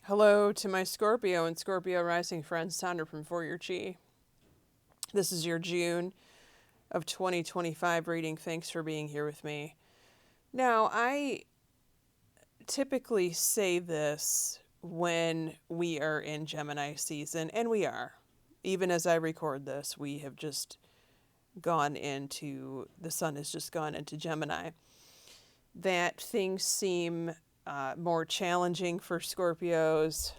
Hello to my Scorpio and Scorpio rising friends, Sondra from For Your Chi. This is your June of 2025 reading. Thanks for being here with me. Now, I typically say this when we are in Gemini season, and we are. Even as I record this, we have just the sun has just gone into Gemini. That things seem more challenging for Scorpios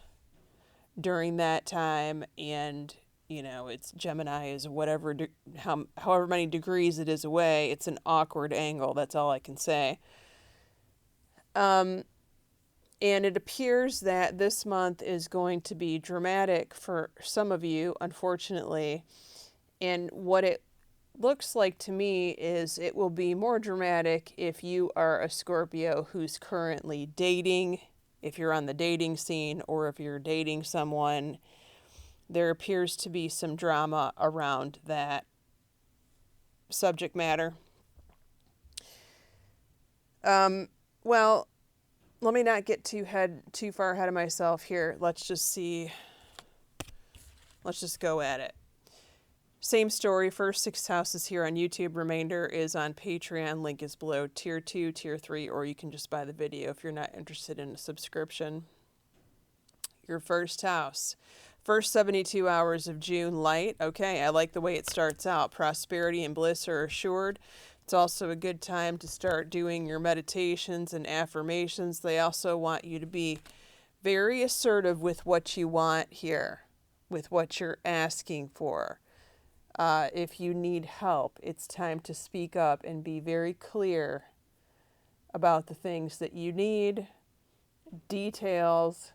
during that time, and it's Gemini is however many degrees it is away. It's an awkward angle. That's all I can say. And it appears that this month is going to be dramatic for some of you, unfortunately. And what it looks like to me is it will be more dramatic if you are a Scorpio who's currently dating, if you're on the dating scene, or if you're dating someone. There appears to be some drama around that subject matter. Well, let me not get too far ahead of myself here. Let's just go at it. Same story, first 6 houses here on YouTube. Remainder is on Patreon. Link is below. Tier 2, Tier 3, or you can just buy the video if you're not interested in a subscription. Your first house. First 72 hours of June, light. Okay, I like the way it starts out. Prosperity and bliss are assured. It's also a good time to start doing your meditations and affirmations. They also want you to be very assertive with what you want here, with what you're asking for. If you need help, it's time to speak up and be very clear about the things that you need, details,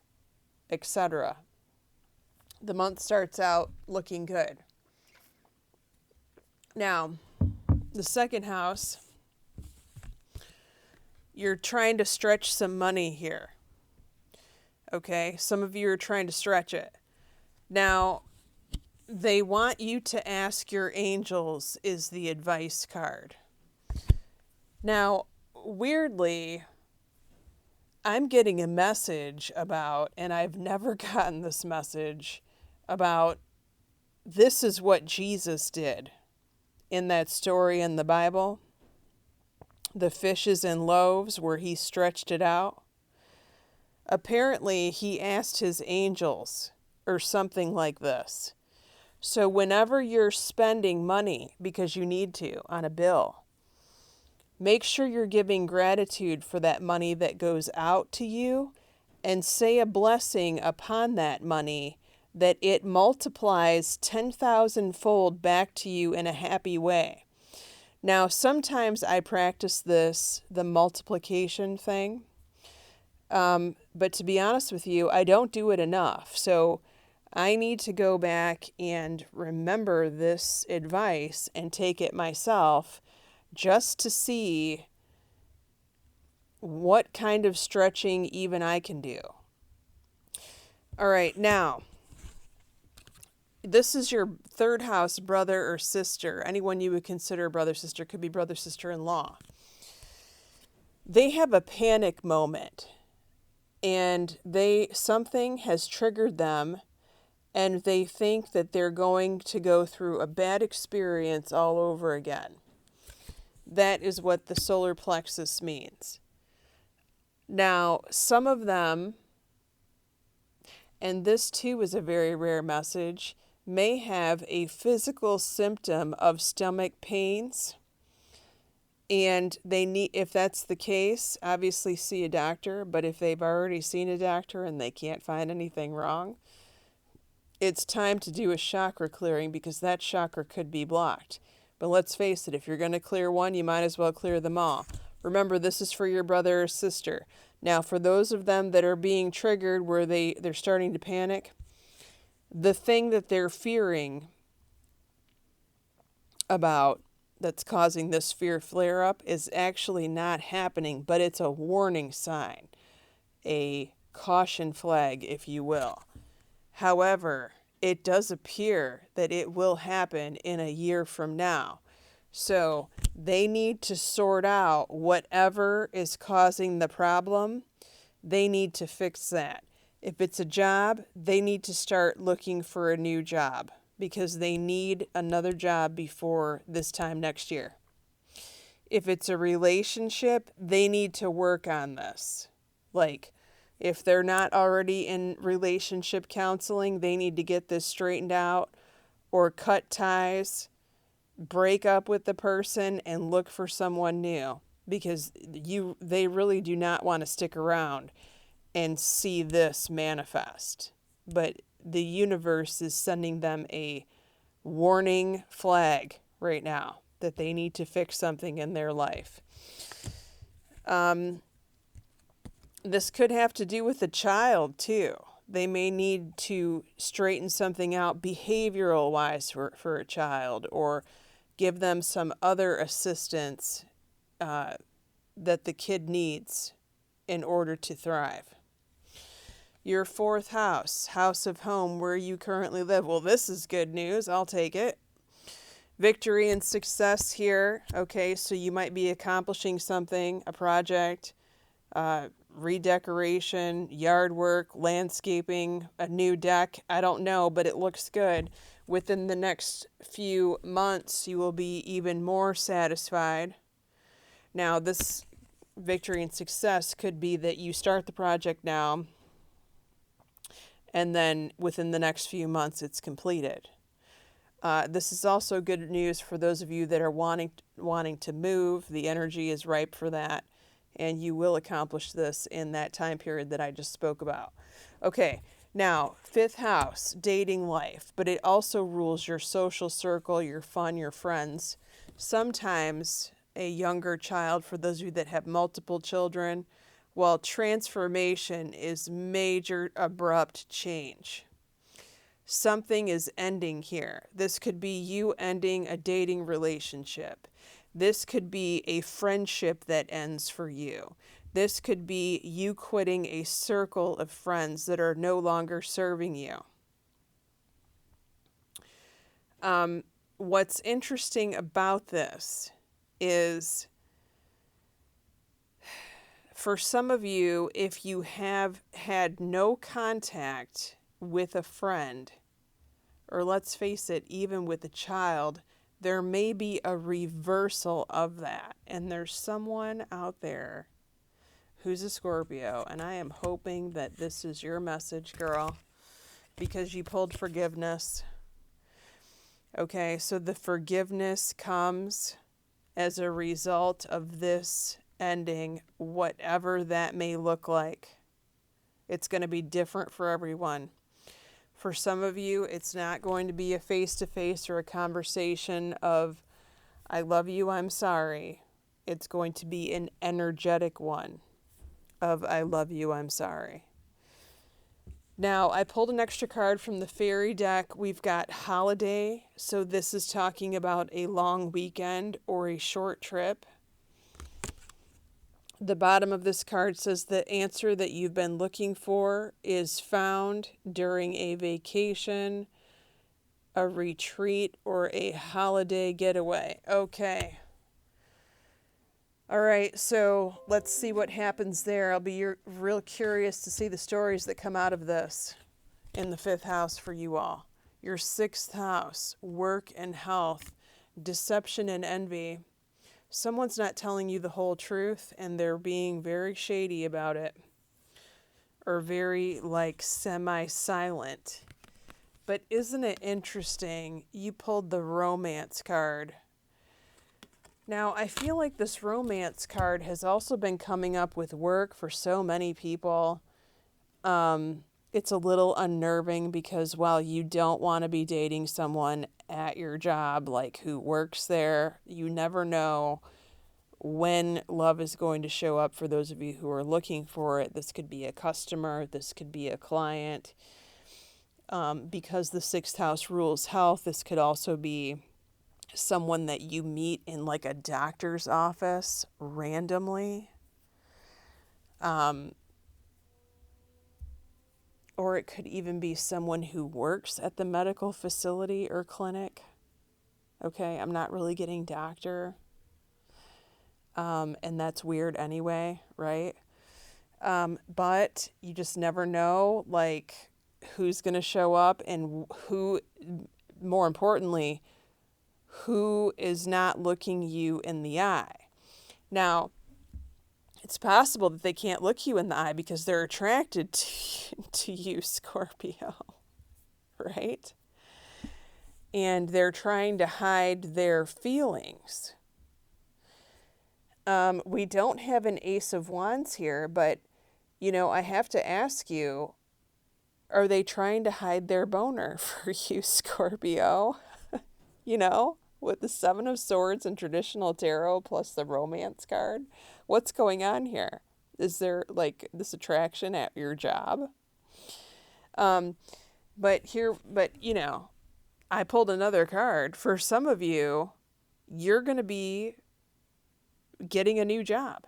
etc. The month starts out looking good. Now, the second house, you're trying to stretch some money here. Okay, some of you are trying to stretch it. Now, they want you to ask your angels is the advice card. Now, weirdly, I'm getting a message about, and I've never gotten this message, about this is what Jesus did in that story in the Bible. The fishes and loaves where he stretched it out. Apparently, he asked his angels or something like this. So whenever you're spending money because you need to on a bill, make sure you're giving gratitude for that money that goes out to you and say a blessing upon that money that it multiplies 10,000-fold back to you in a happy way. Now, sometimes I practice the multiplication thing, but to be honest with you, I don't do it enough. So I need to go back and remember this advice and take it myself just to see what kind of stretching even I can do. All right, now, this is your third house, brother or sister. Anyone you would consider brother, sister, could be brother, sister-in-law. They have a panic moment, and something has triggered them, and they think that they're going to go through a bad experience all over again. That is what the solar plexus means. Now, some of them, and this too is a very rare message, may have a physical symptom of stomach pains. And if that's the case, obviously see a doctor. But if they've already seen a doctor and they can't find anything wrong, it's time to do a chakra clearing because that chakra could be blocked. But let's face it, if you're going to clear one, you might as well clear them all. Remember, this is for your brother or sister. Now, for those of them that are being triggered where they're starting to panic, the thing that they're fearing about that's causing this fear flare-up is actually not happening, but it's a warning sign, a caution flag, if you will. However, it does appear that it will happen in a year from now. So they need to sort out whatever is causing the problem. They need to fix that. If it's a job, they need to start looking for a new job because they need another job before this time next year. If it's a relationship, they need to work on this. Like, if they're not already in relationship counseling, they need to get this straightened out or cut ties, break up with the person and look for someone new because they really do not want to stick around and see this manifest. But the universe is sending them a warning flag right now that they need to fix something in their life. This could have to do with a child too. They may need to straighten something out behavioral wise for a child, or give them some other assistance that the kid needs in order to thrive. Your fourth house, house of home, where you currently live. Well, this is good news. I'll take it. Victory and success here. Okay, so you might be accomplishing something, a project, redecoration, yard work, landscaping, a new deck. I don't know, but it looks good. Within the next few months, you will be even more satisfied. Now, this victory and success could be that you start the project now, and then within the next few months, it's completed. This is also good news for those of you that are wanting to move. The energy is ripe for that, and you will accomplish this in that time period that I just spoke about. Okay, now, fifth house, dating life, but it also rules your social circle, your fun, your friends. Sometimes a younger child, for those of you that have multiple children, well, transformation is major, abrupt change. Something is ending here. This could be you ending a dating relationship. This could be a friendship that ends for you. This could be you quitting a circle of friends that are no longer serving you. What's interesting about this is, for some of you, if you have had no contact with a friend, or let's face it, even with a child, there may be a reversal of that. And there's someone out there who's a Scorpio, and I am hoping that this is your message, girl, because you pulled forgiveness. Okay, so the forgiveness comes as a result of this ending, whatever that may look like. It's going to be different for everyone. For some of you, it's not going to be a face-to-face or a conversation of, I love you, I'm sorry. It's going to be an energetic one of, I love you, I'm sorry. Now, I pulled an extra card from the fairy deck. We've got holiday, so this is talking about a long weekend or a short trip. The bottom of this card says the answer that you've been looking for is found during a vacation, a retreat, or a holiday getaway. Okay. All right, so let's see what happens there. I'll be real curious to see the stories that come out of this in the fifth house for you all. Your sixth house, work and health, deception and envy. Someone's not telling you the whole truth, and they're being very shady about it, or very, semi-silent. But isn't it interesting? You pulled the romance card. Now, I feel like this romance card has also been coming up with work for so many people. It's a little unnerving because while you don't want to be dating someone at your job, who works there, you never know when love is going to show up for those of you who are looking for it. This could be a customer, this could be a client. Because the sixth house rules health, this could also be someone that you meet in a doctor's office randomly. Or it could even be someone who works at the medical facility or clinic. Okay, I'm not really getting doctor. And that's weird anyway, right? But you just never know, like, who's going to show up and who, more importantly, who is not looking you in the eye. Now, it's possible that they can't look you in the eye because they're attracted to you, Scorpio, right? And they're trying to hide their feelings. We don't have an Ace of Wands here, but, I have to ask you, are they trying to hide their boner for you, Scorpio? With the Seven of Swords and traditional tarot plus the romance card. What's going on here? Is there, like, this attraction at your job? But I pulled another card. For some of you, you're going to be getting a new job.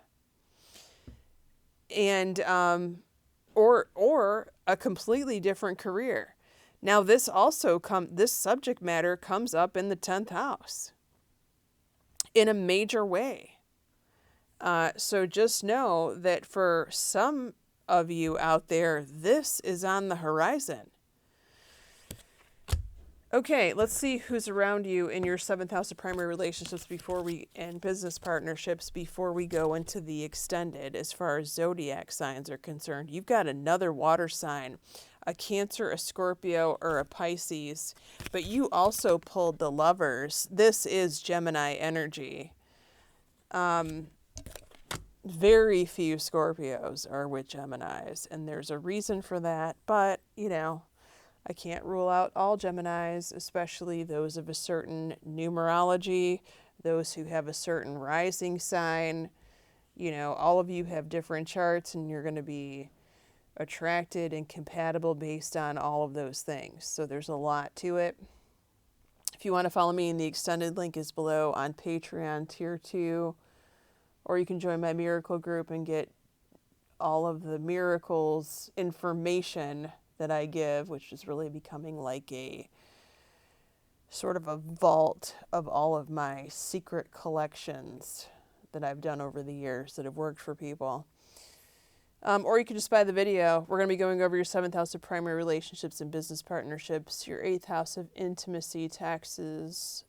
And or a completely different career. Now, this subject matter comes up in the 10th house in a major way. So just know that for some of you out there, this is on the horizon. Okay, let's see who's around you in your 7th house of primary relationships and business partnerships before we go into the extended as far as zodiac signs are concerned. You've got another water sign, a Cancer, a Scorpio, or a Pisces, but you also pulled the Lovers. This is Gemini energy. Very few Scorpios are with Geminis, and there's a reason for that, but, I can't rule out all Geminis, especially those of a certain numerology, those who have a certain rising sign. All of you have different charts, and you're going to be attracted and compatible based on all of those things. So there's a lot to it. If you want to follow me, the extended link is below on Patreon Tier 2, or you can join my miracle group and get all of the miracles information that I give, which is really becoming like a sort of a vault of all of my secret collections that I've done over the years that have worked for people. Or you can just buy the video. We're going to be going over your 7th house of primary relationships and business partnerships, your 8th house of intimacy, taxes,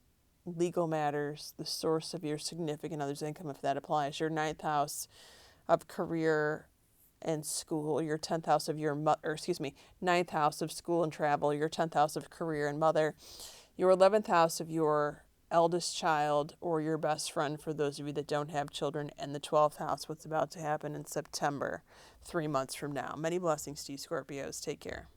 legal matters, the source of your significant other's income, if that applies, your 9th house of career and school, your 10th house of 9th house of school and travel, your 10th house of career and mother, your 11th house of your eldest child or your best friend for those of you that don't have children, and the 12th house, what's about to happen in September, 3 months from now. Many blessings to you, Scorpios. Take care.